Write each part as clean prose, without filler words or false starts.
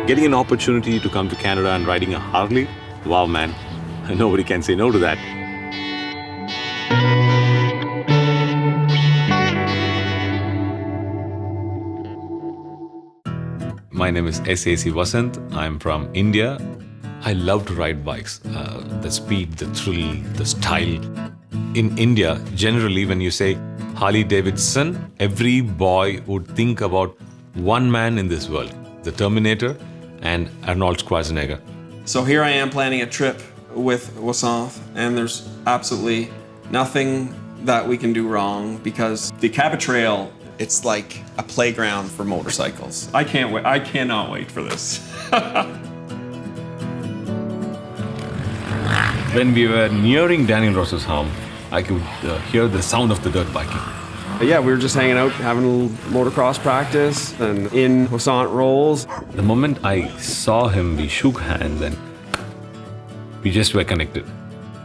Getting an opportunity to come to Canada and riding a Harley, wow man, nobody can say no to that. My name is SAC Vasanth. I'm from India. I love to ride bikes. The speed, the thrill, the style. In India, generally when you say Harley-Davidson, every boy would think about one man in this world, the Terminator and Arnold Schwarzenegger. So here I am planning a trip with Vasanth, and there's absolutely nothing that we can do wrong because the Cabot Trail, it's like a playground for motorcycles. I can't wait. I cannot wait for this. When we were nearing Daniel Ross's home, I could hear the sound of the dirt biking. Yeah, we were just hanging out, having a little motocross practice, and in Vasanth rolls. The moment I saw him, we shook hands and we just were connected.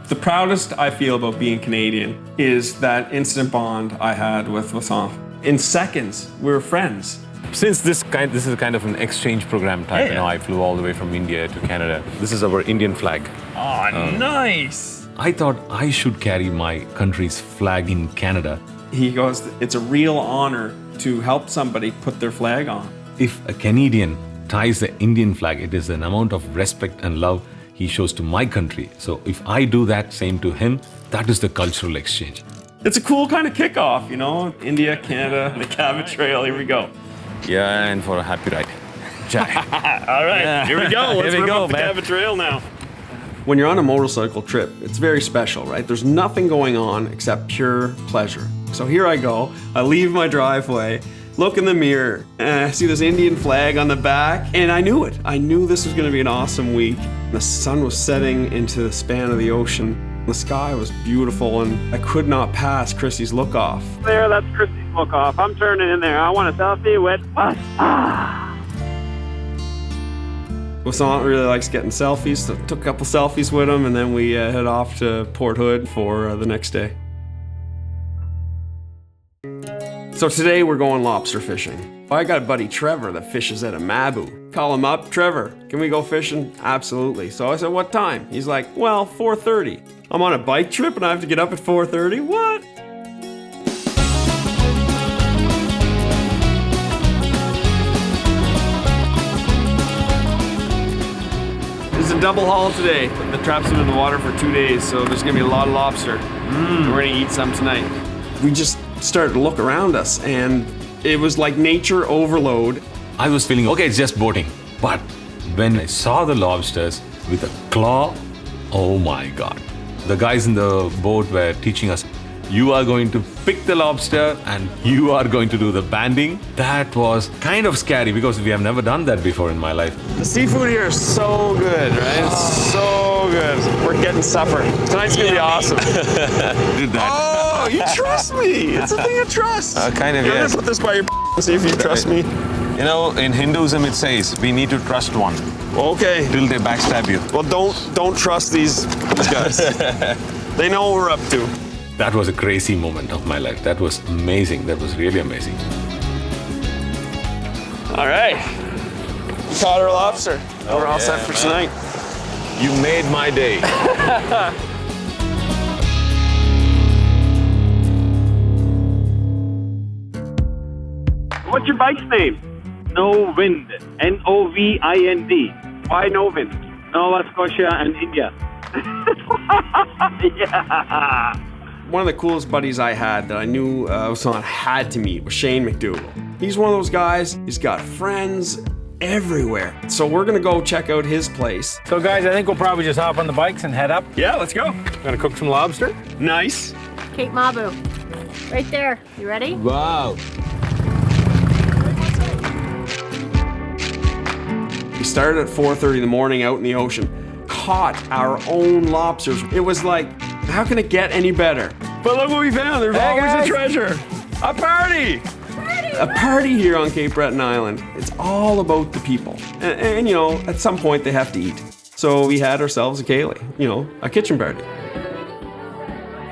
The proudest I feel about being Canadian is that instant bond I had with Vasanth. In seconds, we were friends. Since this is kind of an exchange program type, I flew all the way from India to Canada. This is our Indian flag. Oh, nice! I thought I should carry my country's flag in Canada. He goes, it's a real honor to help somebody put their flag on. If a Canadian ties the Indian flag, it is an amount of respect and love he shows to my country. So if I do that same to him, that is the cultural exchange. It's a cool kind of kickoff, you know? India, Canada, the Cabot Trail, here we go. Yeah, and for a happy ride. All right, here we go. Let's rip up the Cabot Trail now. When you're on a motorcycle trip, it's very special, right? There's nothing going on except pure pleasure. So here I go. I leave my driveway, look in the mirror, and I see this Indian flag on the back, and I knew it. I knew this was going to be an awesome week. The sun was setting into the span of the ocean. The sky was beautiful, and I could not pass Chrissy's look off. There, that's Chrissy's look off. I'm turning in there. I want a selfie with us. Vasanth really likes getting selfies, so took a couple selfies with him, and then we head off to Port Hood for the next day. So today we're going lobster fishing. I got a buddy Trevor that fishes at a Mabu. Call him up, Trevor, can we go fishing? Absolutely. So I said, what time? He's like, well, 4:30. I'm on a bike trip and I have to get up at 4:30? What? It's a double haul today. The trap's been in the water for 2 days, so there's gonna be a lot of lobster. We're gonna eat some tonight. We just started to look around us, and it was like nature overload. I was feeling, okay, it's just boating. But when I saw the lobsters with a claw, oh my God. The guys in the boat were teaching us, you are going to pick the lobster and you are going to do the banding. That was kind of scary because we have never done that before in my life. The seafood here is so good, right? It's so good. We're getting supper. Tonight's gonna be awesome. Did that. Oh, you trust me. It's a thing of trust. Kind of, You're yes. gonna put this by your see if you trust me. You know, in Hinduism it says, we need to trust one Okay. till they backstab you. Well, don't trust these guys. They know what we're up to. That was a crazy moment of my life. That was amazing. That was really amazing. All right. We caught our lobster. We're all set for tonight. You made my day. What's your bike's name? No Wind. N-O-V-I-N-D. Why No Wind? Nova Scotia and India. Yeah. One of the coolest buddies I had that I knew Vasanth had to meet was Shane McDougall. He's one of those guys, he's got friends everywhere. So we're gonna go check out his place. So guys, I think we'll probably just hop on the bikes and head up. Yeah, let's go. Gonna cook some lobster. Nice. Cape Mabu. Right there. You ready? Wow. We started at 4:30 in the morning out in the ocean, caught our own lobsters. It was like, how can it get any better? But look what we found, there's always guys. a treasure. A party! A party here on Cape Breton Island. It's all about the people. And you know, at some point they have to eat. So we had ourselves a ceilidh, you know, a kitchen party.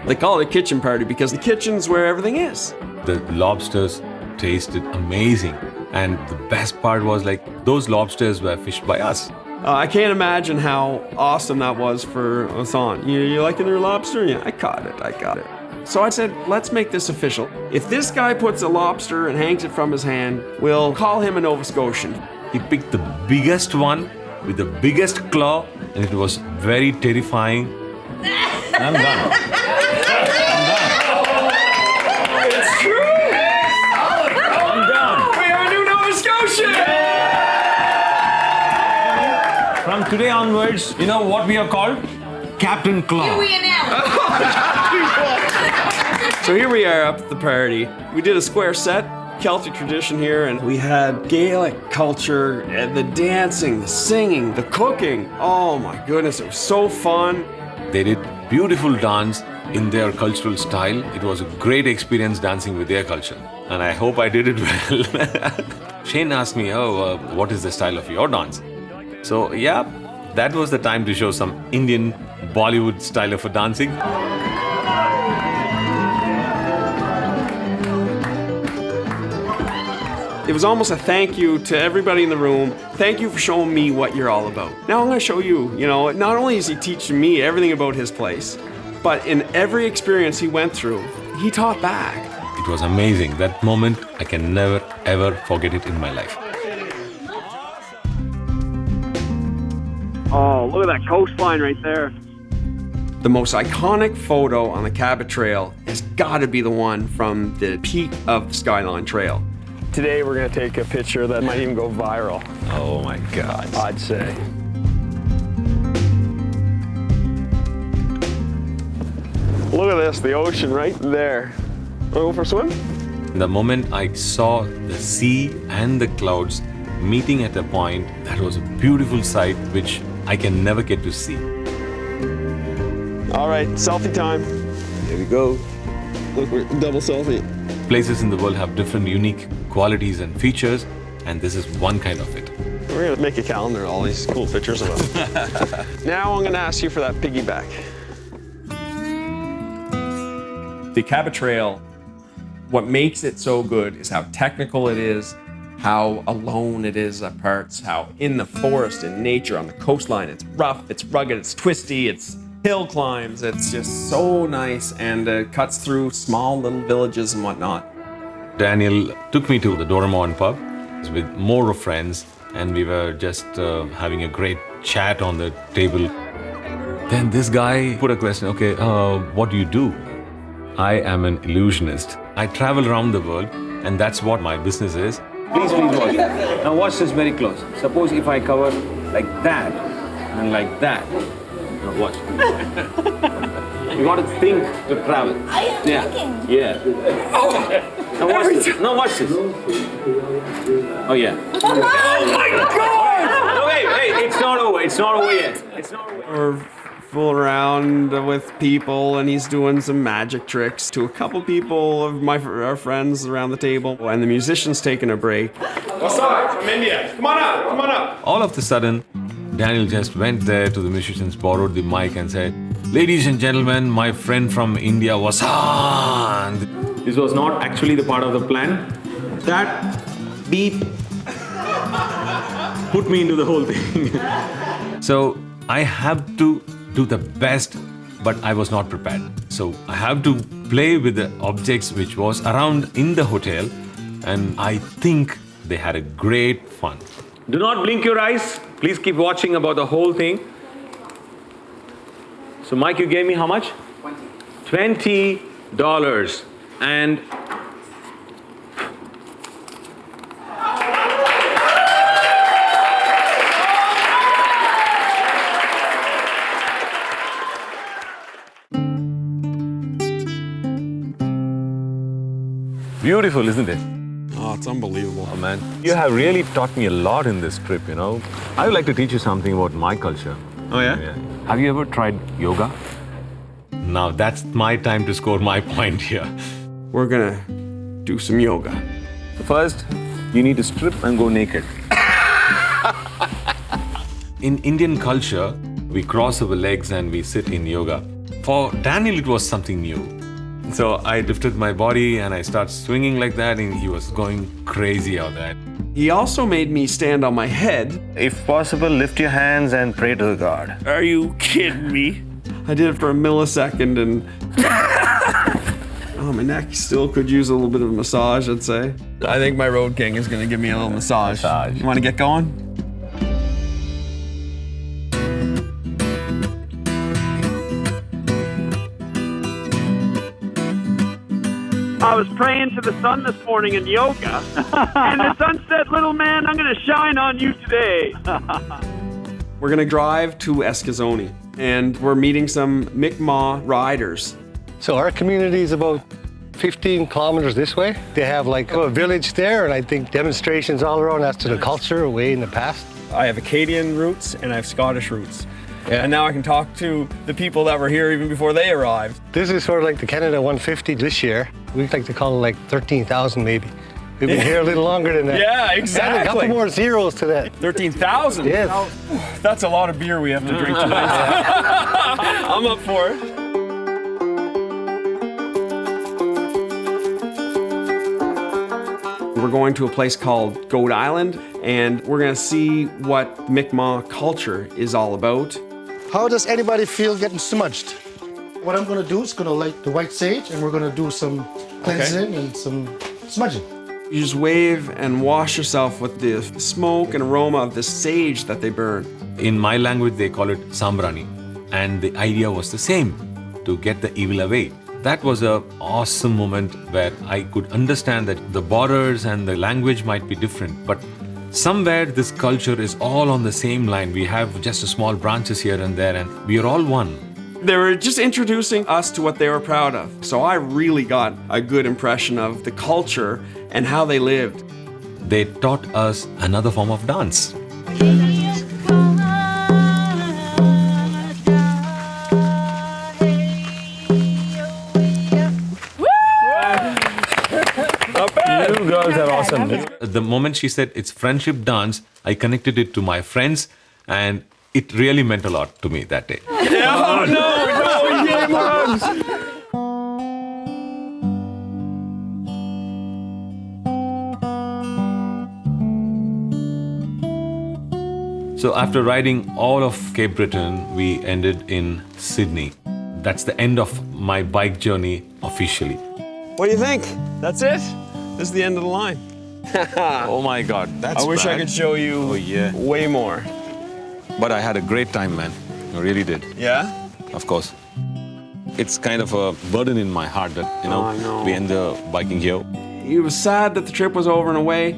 They call it a kitchen party because the kitchen's where everything is. The lobsters tasted amazing. And the best part was like those lobsters were fished by us. I can't imagine how awesome that was for Vasanth. You liking your lobster? Yeah, I caught it. So I said, let's make this official. If this guy puts a lobster and hangs it from his hand, we'll call him a Nova Scotian. He picked the biggest one with the biggest claw, and it was very terrifying. I'm done. It's true! I'm done. We are a new Nova Scotian! From today onwards, you know what we are called? Captain Claw. So here we are up at the party. We did a square set, Celtic tradition here, and we had Gaelic culture, and the dancing, the singing, the cooking. Oh my goodness, it was so fun. They did beautiful dance in their cultural style. It was a great experience dancing with their culture. And I hope I did it well. Shane asked me, what is the style of your dance? So yeah, that was the time to show some Indian Bollywood style of a dancing. It was almost a thank you to everybody in the room. Thank you for showing me what you're all about. Now I'm going to show you, not only is he teaching me everything about his place, but in every experience he went through, he taught back. It was amazing. That moment, I can never ever forget it in my life. Oh, look at that coastline right there. The most iconic photo on the Cabot Trail has got to be the one from the peak of the Skyline Trail. Today we're going to take a picture that might even go viral, Oh my God. I'd say. Look at this, the ocean right there. Want to go for a swim? The moment I saw the sea and the clouds meeting at a point, that was a beautiful sight which I can never get to see. All right, selfie time. Here we go. Look, we're double selfie. Places in the world have different unique qualities and features, and this is one kind of it. We're going to make a calendar of all these cool pictures of them. Now I'm going to ask you for that piggyback. The Cabot Trail, what makes it so good is how technical it is, how alone it is at parts, how in the forest, in nature, on the coastline, it's rough, it's rugged, it's twisty, it's hill climbs. It's just so nice, and it cuts through small little villages and whatnot. Daniel took me to the Doraemon pub with more friends, and we were just having a great chat on the table. Then this guy put a question, okay, what do you do? I am an illusionist. I travel around the world, and that's what my business is. Please watch. Now watch this very close. Suppose if I cover like that and like that. Now watch. You got to think to travel. I am thinking. Yeah. Now watch this. Now watch this. Oh yeah. Oh my God! No, wait, it's not over. It's not over yet. It's not over. We're fooling around with people, and he's doing some magic tricks to a couple people of our friends around the table, and the musician's taking a break. What's up? From India. Come on up. Come on up. All of a sudden, Daniel just went there to the musicians, borrowed the mic and said, "Ladies and gentlemen, my friend from India, Vasanth." This was not actually the part of the plan. That beat put me into the whole thing. So I have to do the best, but I was not prepared. So I have to play with the objects which was around in the hotel, and I think they had a great fun. Do not blink your eyes. Please keep watching about the whole thing. So Mike, you gave me how much? $20. And beautiful, isn't it? Oh, it's unbelievable. Oh man, you have really taught me a lot in this trip, you know. I would like to teach you something about my culture. Oh, yeah? Have you ever tried yoga? Now that's my time to score my point here. We're gonna do some yoga. First, you need to strip and go naked. In Indian culture, we cross our legs and we sit in yoga. For Daniel, it was something new. So I lifted my body and I started swinging like that, and he was going crazy out there. He also made me stand on my head. If possible, lift your hands and pray to the God. Are you kidding me? I did it for a millisecond and oh, my neck still could use a little bit of a massage, I'd say. I think my road king is gonna give me a little massage. You wanna get going? I was praying to the sun this morning in yoga, and the sun said, little man, I'm going to shine on you today. We're gonna drive to Eskasoni, and we're meeting some Mi'kmaq riders. So our community is about 15 kilometers this way. They have like a village there, and I think demonstrations all around as to the culture way in the past. I have Acadian roots and I have Scottish roots. And now I can talk to the people that were here even before they arrived. This is sort of like the Canada 150 this year. We'd like to call it like 13,000 maybe. We've been here a little longer than that. Yeah, exactly. Add a couple more zeros to that. 13,000? Yes. That's a lot of beer we have to drink tonight. I'm up for it. We're going to a place called Goat Island, and we're gonna see what Mi'kmaq culture is all about. How does anybody feel getting smudged? What I'm gonna do is gonna light the white sage, and we're gonna do some cleansing and some smudging. You just wave and wash yourself with the smoke and aroma of the sage that they burn. In my language, they call it sambrani. And the idea was the same, to get the evil away. That was an awesome moment where I could understand that the borders and the language might be different, but somewhere this culture is all on the same line. We have just small branches here and there, and we are all one. They were just introducing us to what they were proud of. So I really got a good impression of the culture and how they lived. They taught us another form of dance. You girls are awesome. The moment she said it's friendship dance, I connected it to my friends, and it really meant a lot to me that day. Oh, no, game on! So after riding all of Cape Breton, we ended in Sydney. That's the end of my bike journey officially. What do you think? That's it? This is the end of the line. Oh my God, that's I wish I bad. could show you way more. But I had a great time, man. I really did. Yeah? Of course. It's kind of a burden in my heart that, I know. we end the biking here. It was sad that the trip was over in a way,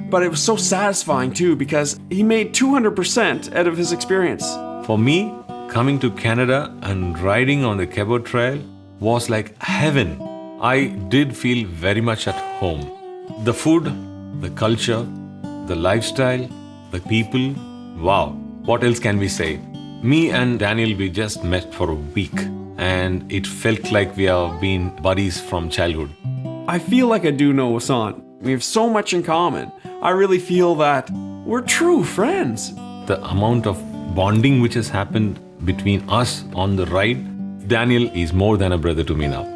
but it was so satisfying too because he made 200% out of his experience. For me, coming to Canada and riding on the Cabot Trail was like heaven. I did feel very much at home. The food, the culture, the lifestyle, the people, wow. What else can we say? Me and Daniel, we just met for a week and it felt like we have been buddies from childhood. I feel like I do know Vasanth. We have so much in common. I really feel that we're true friends. The amount of bonding which has happened between us on the ride, Daniel is more than a brother to me now.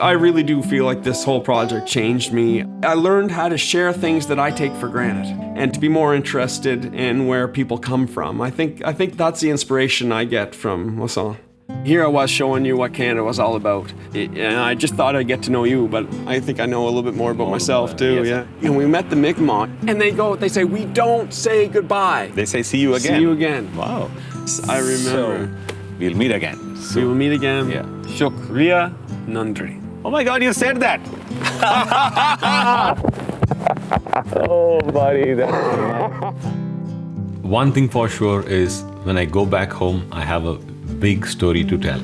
I really do feel like this whole project changed me. I learned how to share things that I take for granted and to be more interested in where people come from. I think that's the inspiration I get from Vasanth. Here I was showing you what Canada was all about. And I just thought I'd get to know you, but I think I know a little bit more about myself too, yeah. And we met the Mi'kmaq, and they say, we don't say goodbye. They say, see you again. See you again. Wow. I remember. So, we'll meet again. We will meet again. Yeah. Shukriya Nandri. Oh my God, you said that. Oh, buddy. One thing for sure is when I go back home, I have a big story to tell.